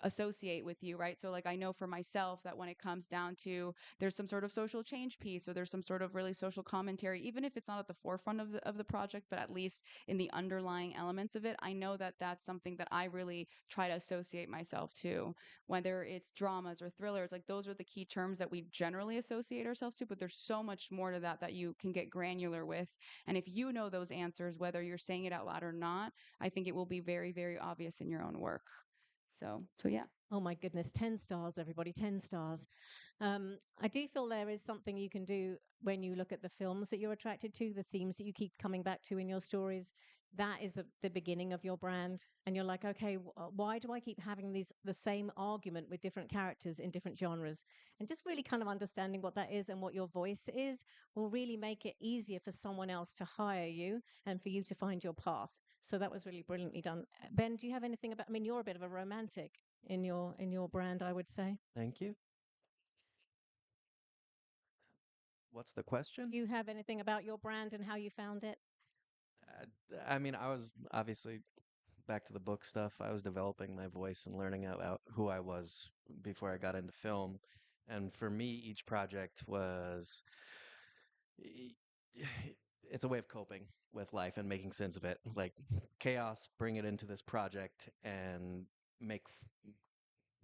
E: associate with you, right? So like I know for myself that when it comes down to there's some sort of social change piece or there's some sort of really social commentary, even if it's not at the forefront of the project, but at least in the underlying elements of it, I know that that's something that I really try to associate myself to. Whether it's dramas or thrillers, like those are the key terms that we generally associate ourselves to, but there's so much more to that you can get granular with. And if you know those answers, whether you're saying it out loud or not, I think it will be very, very obvious in your own work. So yeah.
D: Oh my goodness, 10 stars, everybody, 10 stars. I do feel there is something you can do when you look at the films that you're attracted to, the themes that you keep coming back to in your stories. That is the beginning of your brand. And you're like, okay, why do I keep having the same argument with different characters in different genres? And just really kind of understanding what that is and what your voice is will really make it easier for someone else to hire you and for you to find your path. So that was really brilliantly done. Ben, do you have anything about? I mean, you're a bit of a romantic in your brand, I would say.
G: Thank you. What's the question?
D: Do you have anything about your brand and how you found it?
G: I mean, I was obviously back to the book stuff. I was developing my voice and learning about who I was before I got into film. And for me, each project was i- it's a way of coping with life and making sense of it. Like chaos, bring it into this project and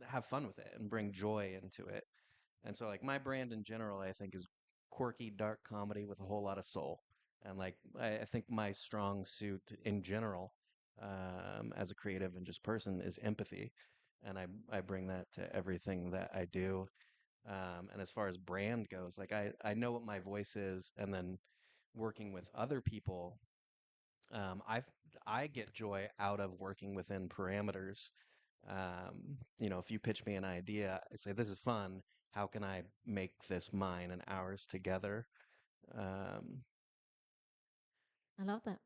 G: have fun with it and bring joy into it. And so like my brand in general, I think is quirky, dark comedy with a whole lot of soul. And like I think my strong suit in general, as a creative and just person, is empathy, and I bring that to everything that I do. And as far as brand goes, like I know what my voice is, and then working with other people, I I get joy out of working within parameters. If you pitch me an idea, I say, this is fun. How can I make this mine and ours together? Um,
D: I love that.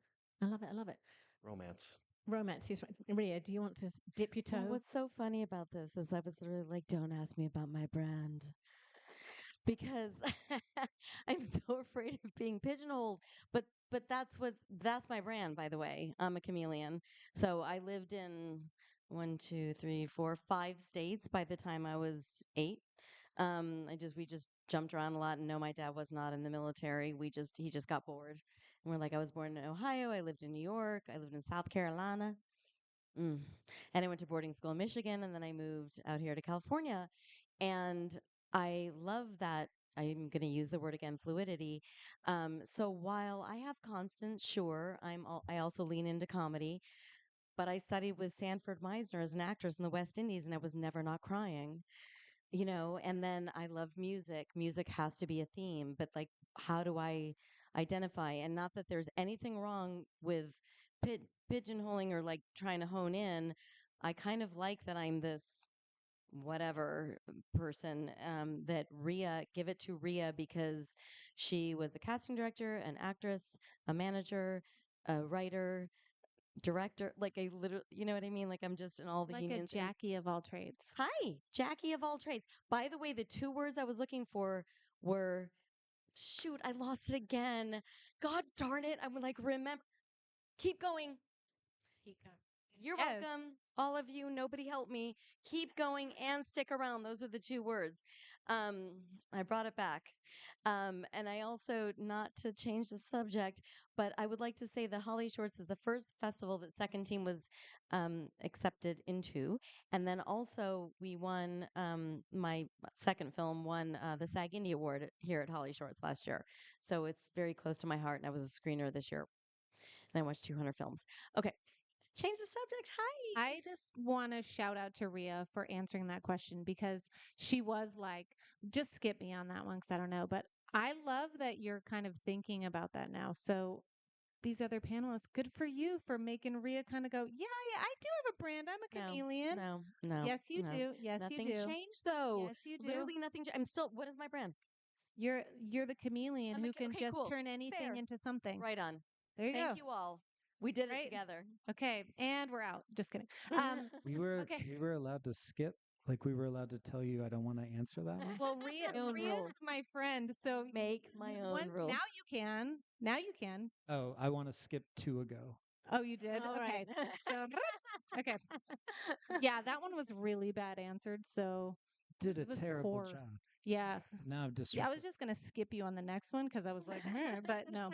D: I love it. I love it.
G: Romance.
D: Romance is right. Ria, do you want to dip your
H: Well,
D: toe?
H: what's so funny about this is I was literally like, don't ask me about my brand because I'm so afraid of being pigeonholed. But that's my brand, by the way. I'm a chameleon. So I lived in 5 states by the time I was 8. We just jumped around a lot, and no, my dad was not in the military. He just got bored. And we're like, I was born in Ohio, I lived in New York, I lived in South Carolina. Mm. And I went to boarding school in Michigan, and then I moved out here to California. And I love that. I'm going to use the word again, fluidity. So while I have constants, sure, I also lean into comedy. But I studied with Sanford Meisner as an actress in the West Indies, and I was never not crying. And then I love music. Music has to be a theme, but like, how do I identify? And not that there's anything wrong with pigeonholing or like trying to hone in. I kind of like that I'm this whatever person, that give it to Ria because she was a casting director, an actress, a manager, a writer, director. Like I literally, you know what I mean? Like I'm just in all the
C: Like a
H: unions. And
C: Jackie of all trades.
H: hi, Jackie of all trades. By the way, the 2 words I was looking for were, shoot, I lost it again. God darn it. I'm like, remember, keep going.
C: Keep going.
H: You're
C: Yes.
H: welcome. All of you, nobody help me. Keep going and stick around. Those are the 2 words. Um, I brought it back. And I also, not to change the subject, but I would like to say that Holly Shorts is the first festival that Second Team was accepted into. And then also we won, my second film won the SAG Indie Award here at Holly Shorts last year. So it's very close to my heart. And I was a screener this year. And I watched 200 films. Okay. Change the subject. Hi.
C: I just want to shout out to Ria for answering that question because she was like, just skip me on that one because I don't know. But I love that you're kind of thinking about that now. So these other panelists, good for you for making Rhea kind of go, yeah, I do have a brand. I'm a
H: No,
C: chameleon.
H: no,
C: Yes, you
H: no.
C: do. Yes,
H: Nothing
C: you do.
H: changed though.
C: Yes, you do.
H: Literally nothing. I'm still. What is my brand?
C: You're the chameleon
H: I'm a
C: who can
H: okay,
C: just
H: cool.
C: turn anything
H: Fair.
C: into something.
H: Right on.
C: There you
H: Thank
C: go.
H: you all. We did it
C: Right?
H: together.
C: Okay, and we're out. Just kidding.
F: We were
C: Okay.
F: we were allowed to skip. Like we were allowed to tell you I don't want to answer that one.
C: Well, Rhea
H: Own
C: is
H: rules.
C: my friend, so
H: Make my own
C: once
H: rules.
C: now you can. Now you can.
F: Oh, I want to skip 2 ago.
C: Oh, you did?
H: All
C: Okay.
H: right.
C: So okay. Yeah, that one was really bad answered, so
F: Did a
C: it was
F: terrible
C: poor.
F: job.
C: Yeah.
F: Now I'm
C: Yeah, I
F: disrespectful.
C: was just gonna skip you on the next one because I was like, "Meh," but no.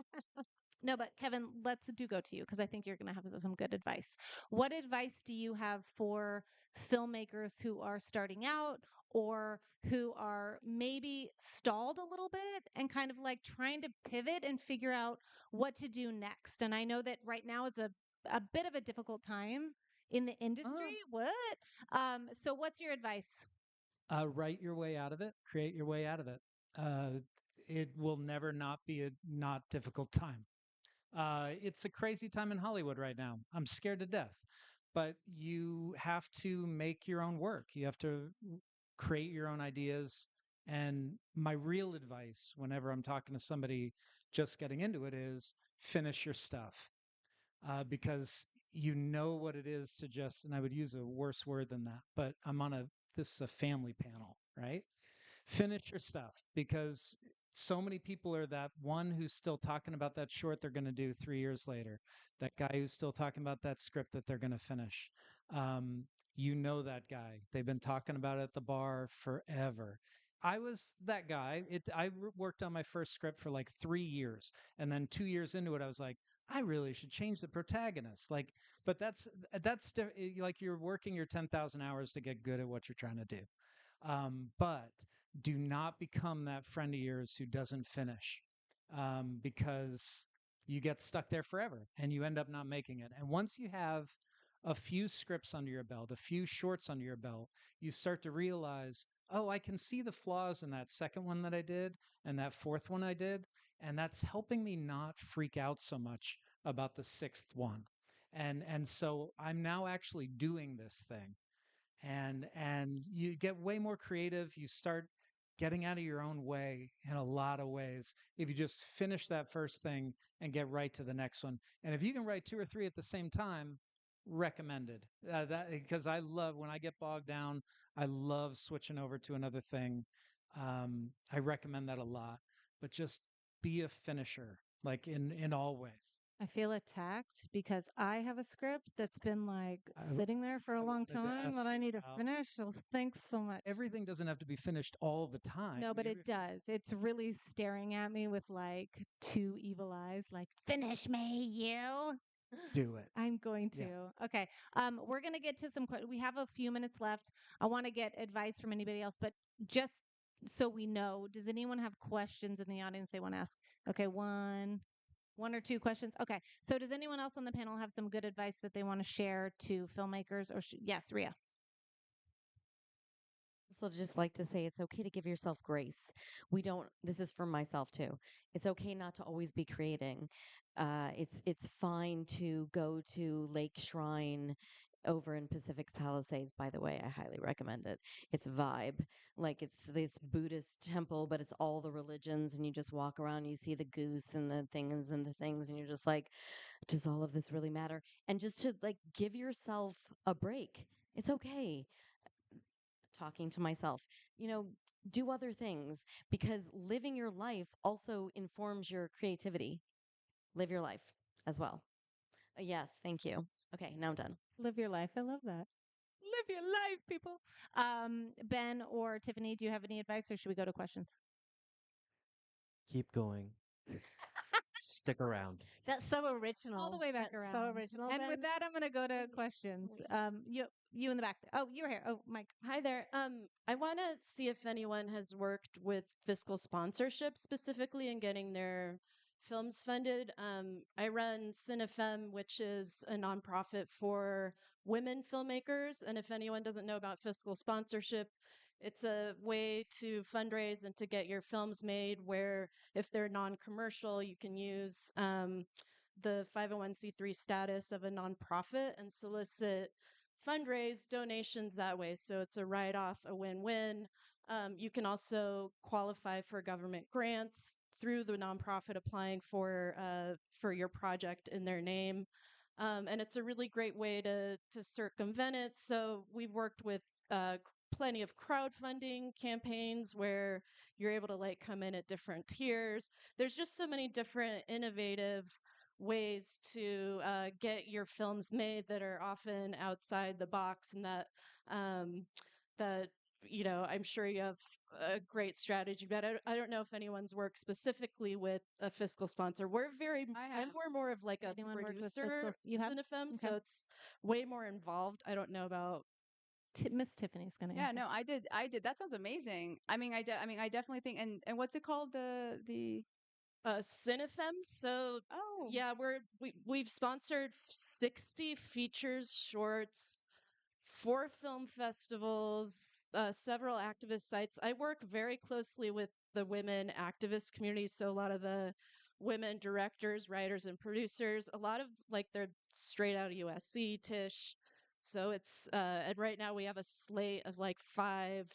C: No, but Kevin, let's go to you because I think you're going to have some good advice. What advice do you have for filmmakers who are starting out or who are maybe stalled a little bit and kind of like trying to pivot and figure out what to do next? And I know that right now is a bit of a difficult time in the industry. What? So what's your advice?
F: Write your way out of it. Create your way out of it. Uh, it will never not be a not difficult time. It's a crazy time in Hollywood right now. I'm scared to death. But you have to make your own work. You have to create your own ideas. And my real advice, whenever I'm talking to somebody just getting into it, is finish your stuff. Because you know what it is to just, and I would use a worse word than that, but this is a family panel, right? Finish your stuff because so many people are that one who's still talking about that short they're going to do 3 years later, that guy who's still talking about that script that they're going to finish. You know that guy. They've been talking about it at the bar forever. I was that guy. Worked on my first script for like 3 years, and then 2 years into it, I was like, I really should change the protagonist. Like, but like you're working your 10,000 hours to get good at what you're trying to do. But do not become that friend of yours who doesn't finish, because you get stuck there forever and you end up not making it. And once you have a few scripts under your belt, a few shorts under your belt, you start to realize, oh, I can see the flaws in that second one that I did and that fourth one I did. And that's helping me not freak out so much about the sixth one. And so I'm now actually doing this thing, and you get way more creative. You start getting out of your own way in a lot of ways if you just finish that first thing and get right to the next one. And if you can write 2 or 3 at the same time, recommended. That because I love when I get bogged down, I love switching over to another thing. I recommend that a lot, but just be a finisher, like in all ways.
C: I feel attacked because I have a script that's been like sitting there for a long
F: wanted to
C: time
F: ask
C: that I need to
F: about-
C: finish. So thanks so much.
F: Everything doesn't have to be finished all the time.
C: No, but it does. It's really staring at me with like two evil eyes, like, finish me, you.
F: Do it.
C: I'm going to.
F: Yeah.
C: Okay. We're gonna get to some we have a few minutes left. I want to get advice from anybody else, but just so we know, does anyone have questions in the audience they want to ask? Okay, one or two questions. Okay. So does anyone else on the panel have some good advice that they want to share to filmmakers or yes, Ria?
H: So just like to say it's okay to give yourself grace. This is for myself too. It's okay not to always be creating. It's fine to go to Lake Shrine over in Pacific Palisades, by the way. I highly recommend it. It's a vibe. Like it's this Buddhist temple, but it's all the religions, and you just walk around, and you see the goose and the things, and you're just like, does all of this really matter? And just to like give yourself a break. It's okay. Talking to myself, do other things because living your life also informs your creativity. Live your life as well. Yes, thank you. Okay, now I'm done.
C: Live your life. I love that. Live your life, people. Ben or Tiffany, do you have any advice or should we go to questions?
G: Keep going. Stick around.
D: That's so original.
C: All the way back
D: That's
C: around.
D: so original.
C: And with
D: Ben.
C: that, I'm going to go to questions. You in the back there. Oh, you're here. Oh, Mike.
I: Hi there. I want to see if anyone has worked with fiscal sponsorship specifically in getting their films funded. I run Cinefem, which is a nonprofit for women filmmakers. And if anyone doesn't know about fiscal sponsorship, it's a way to fundraise and to get your films made where if they're non-commercial, you can use the 501c3 status of a nonprofit and solicit fundraise donations that way. So it's a write off, a win win. You can also qualify for government grants through the nonprofit applying for your project in their name. And it's a really great way to circumvent it. So we've worked with plenty of crowdfunding campaigns where you're able to like come in at different tiers. There's just so many different innovative ways to get your films made that are often outside the box, and that I'm sure you have a great strategy, but I don't know if anyone's worked specifically with a fiscal sponsor. We're more of like
C: Has
I: a
C: anyone worked with
I: producer
C: you have?
I: cinefem,
C: Okay.
I: so it's way more involved. I don't know about
C: Miss Tiffany's going to
E: Yeah,
C: answer.
E: no, I did. That sounds amazing. I mean, I definitely think, and what's it called? The
I: cinefem. So
E: oh
I: yeah, we've sponsored 60 features, shorts, 4 film festivals, several activist sites. I work very closely with the women activist community, so a lot of the women directors, writers, and producers. A lot of like they're straight out of USC, Tish. So it's and right now we have a slate of like 5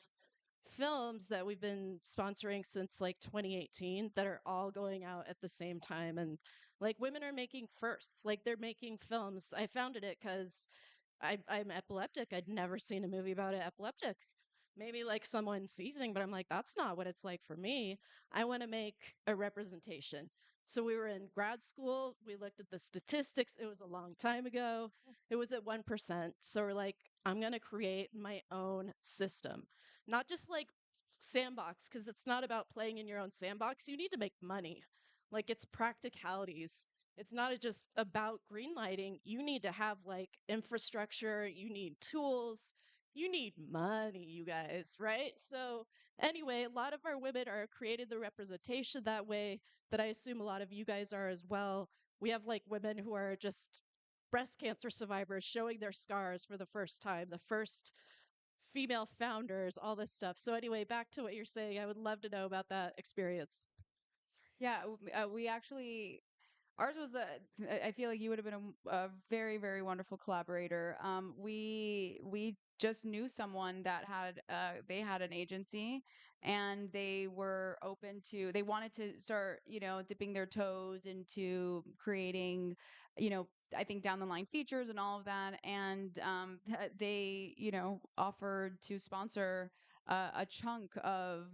I: films that we've been sponsoring since like 2018 that are all going out at the same time, and like women are making firsts, like they're making films. I founded it because I'm epileptic. I'd never seen a movie about an epileptic. Maybe like someone seizing, but I'm like, that's not what it's like for me. I want to make a representation. So we were in grad school. We looked at the statistics. It was a long time ago. It was at 1%. So we're like, I'm going to create my own system, not just like sandbox, because it's not about playing in your own sandbox. You need to make money. Like it's practicalities. It's not just about green lighting. You need to have like infrastructure, you need tools, you need money, you guys, right? So, anyway, a lot of our women are creating the representation that way, that I assume a lot of you guys are as well. We have like women who are just breast cancer survivors showing their scars for the first time, the first female founders, all this stuff. So, anyway, back to what you're saying. I would love to know about that experience.
E: yeah, we actually ours was I feel like you would have been a very very wonderful collaborator. We just knew someone that had they had an agency, and they were open to, they wanted to start, dipping their toes into creating, you know I think down the line features and all of that, and they offered to sponsor a chunk of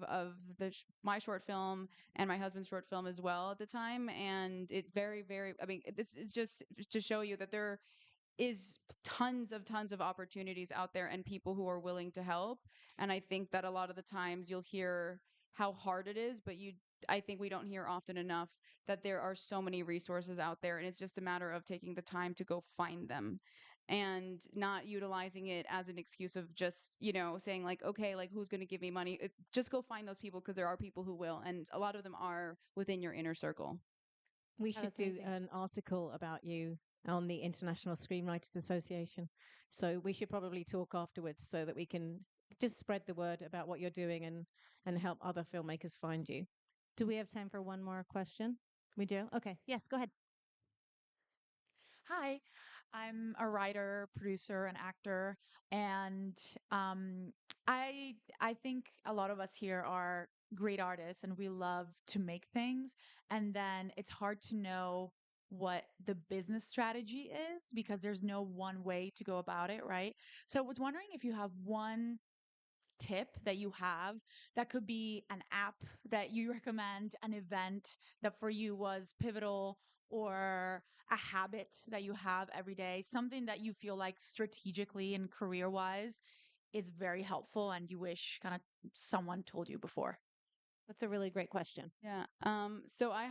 E: my short film and my husband's short film as well at the time. And it very, very, I mean, this is just to show you that there is tons of opportunities out there and people who are willing to help. And I think that a lot of the times you'll hear how hard it is, but I think we don't hear often enough that there are so many resources out there, and it's just a matter of taking the time to go find them and not utilizing it as an excuse of just, saying like, okay, like who's going to give me money? Just go find those people, because there are people who will. And a lot of them are within your inner circle.
D: We
C: Oh,
D: should
C: that's
D: do
C: amazing.
D: an article about you on the International Screenwriters Association. So we should probably talk afterwards so that we can just spread the word about what you're doing and help other filmmakers find you.
C: Do we have time for one more question? We do? Okay. Yes, go ahead.
J: Hi, I'm a writer, producer, and actor, and I think a lot of us here are great artists, and we love to make things, and then it's hard to know what the business strategy is because there's no one way to go about it, right? So I was wondering if you have one tip that you have that could be an app that you recommend, an event that for you was pivotal, or a habit that you have every day, something that you feel like strategically and career wise is very helpful and you wish kind of someone told you before.
C: That's a really great question.
E: Yeah. So I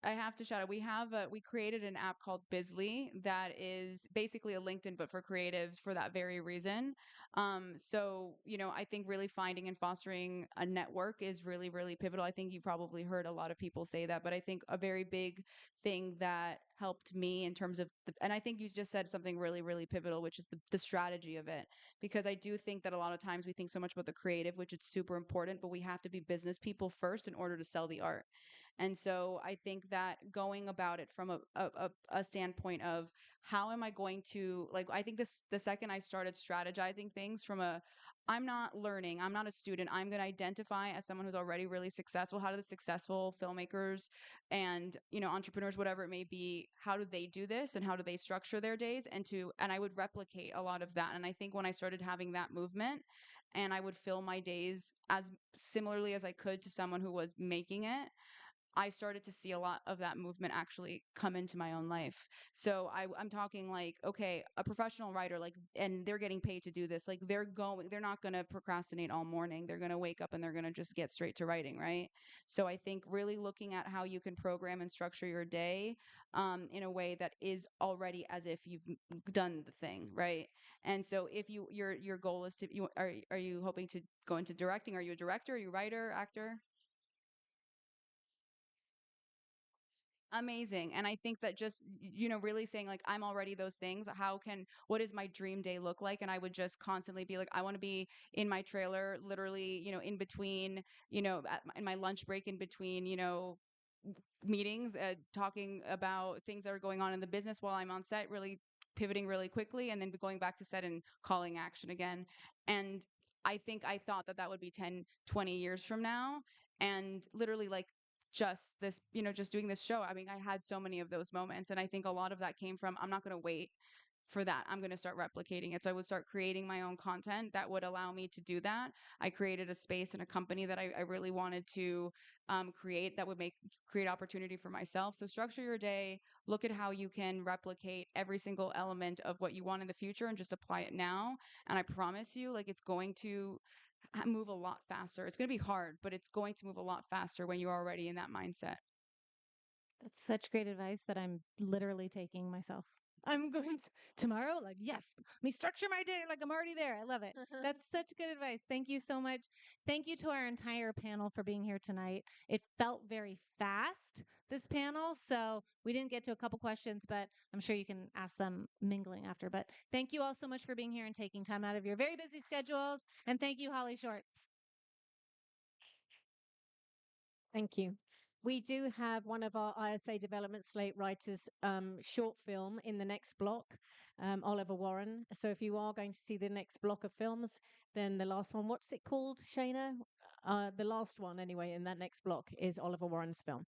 E: have to shout out. We created an app called Bizly that is basically a LinkedIn but for creatives for that very reason. So I think really finding and fostering a network is really really pivotal. I think you've probably heard a lot of people say that, but I think a very big thing that helped me in terms of and I think you just said something really really pivotal, which is the strategy of it, because I do think that a lot of times we think so much about the creative, which is super important, but we have to be business people first in order to sell the art. And so I think that going about it from a standpoint of how am I going to, like, I think the second I started strategizing things from a, I'm not learning, I'm not a student, I'm going to identify as someone who's already really successful. How do the successful filmmakers and, you know, entrepreneurs, whatever it may be, how do they do this and how do they structure their days? And I would replicate a lot of that. And I think when I started having that movement, and I would fill my days as similarly as I could to someone who was making it, I started to see a lot of that movement actually come into my own life. So I'm talking like, okay, a professional writer, like, and they're getting paid to do this. Like, they're not going to procrastinate all morning. They're going to wake up and they're going to just get straight to writing, right? So I think really looking at how you can program and structure your day in a way that is already as if you've done the thing, right? And so if your goal is to, are you hoping to go into directing? Are you a director? Are you a writer, actor? Amazing. And I think that just, you know, really saying like, I'm already those things. What does my dream day look like? And I would just constantly be like, I want to be in my trailer, literally, you know, in between, you know, in my lunch break, in between, you know, meetings, talking about things that are going on in the business while I'm on set, really pivoting really quickly, and then going back to set and calling action again. And I think I thought that that would be 10, 20 years from now. And literally, like, just this, you know, just doing this show. I mean, I had so many of those moments. And I think a lot of that came from, I'm not going to wait for that. I'm going to start replicating it. So I would start creating my own content that would allow me to do that. I created a space and a company that I really wanted to create that would create opportunity for myself. So structure your day, look at how you can replicate every single element of what you want in the future and just apply it now. And I promise you, like, it's going to move a lot faster. It's going to be hard, but it's going to move a lot faster when you're already in that mindset.
C: That's such great advice that I'm literally taking myself. I'm going to tomorrow, like, yes, let me structure my day like I'm already there. I love it. That's such good advice. Thank you so much. Thank you to our entire panel for being here tonight. It felt very fast, this panel. So we didn't get to a couple questions, but I'm sure you can ask them mingling after. But thank you all so much for being here and taking time out of your very busy schedules. And thank you, Holly Shorts.
D: Thank you. We do have one of our ISA Development Slate writers short film in the next block, Oliver Warren. So if you are going to see the next block of films, then the last one, what's it called, Shayna? The last one, anyway, in that next block is Oliver Warren's film.